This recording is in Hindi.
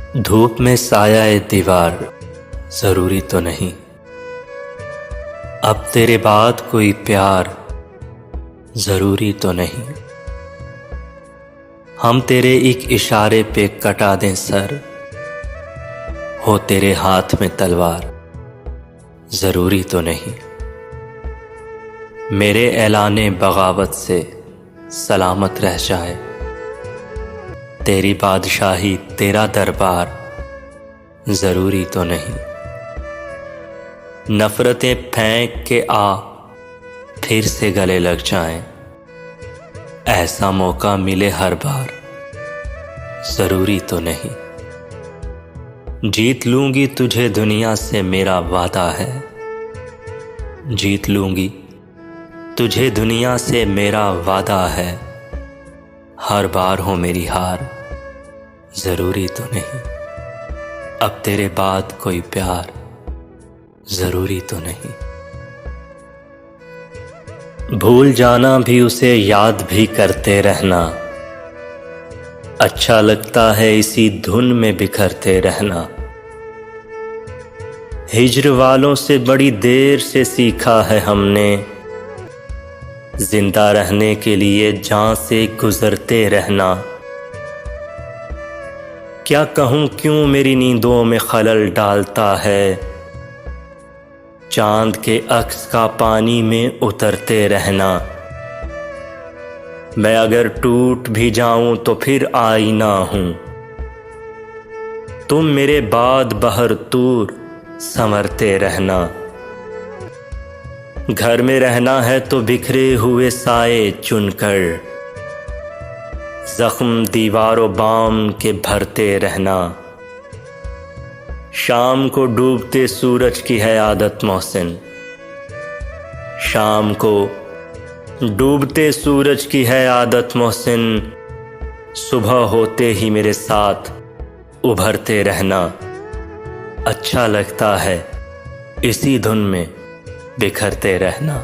धूप में साया ए दीवार जरूरी तो नहीं, अब तेरे बाद कोई प्यार जरूरी तो नहीं। हम तेरे एक इशारे पे कटा दें सर, हो तेरे हाथ में तलवार जरूरी तो नहीं। मेरे ऐलाने बगावत से सलामत रह जाए, तेरी बादशाही तेरा दरबार जरूरी तो नहीं। नफरतें फेंक के आ फिर से गले लग जाएं, ऐसा मौका मिले हर बार जरूरी तो नहीं। जीत लूंगी तुझे दुनिया से मेरा वादा है, जीत लूंगी तुझे दुनिया से मेरा वादा है। हर बार हो मेरी हार जरूरी तो नहीं, अब तेरे बाद कोई प्यार जरूरी तो नहीं। भूल जाना भी उसे याद भी करते रहना, अच्छा लगता है इसी धुन में बिखरते रहना। हिज्र वालों से बड़ी देर से सीखा है हमने, जिंदा रहने के लिए जान से गुजरते रहना। क्या कहूँ क्यों मेरी नींदों में खलल डालता है, चांद के अक्स का पानी में उतरते रहना। मैं अगर टूट भी जाऊं तो फिर आईना हूं, तुम मेरे बाद बहर तूर संवरते रहना। घर में रहना है तो बिखरे हुए साए चुनकर, जख्म दीवारों बाम के भरते रहना। शाम को डूबते सूरज की है आदत मोहसिन, शाम को डूबते सूरज की है आदत मोहसिन। सुबह होते ही मेरे साथ उभरते रहना। अच्छा लगता है इसी धुन में बिखरते रहना।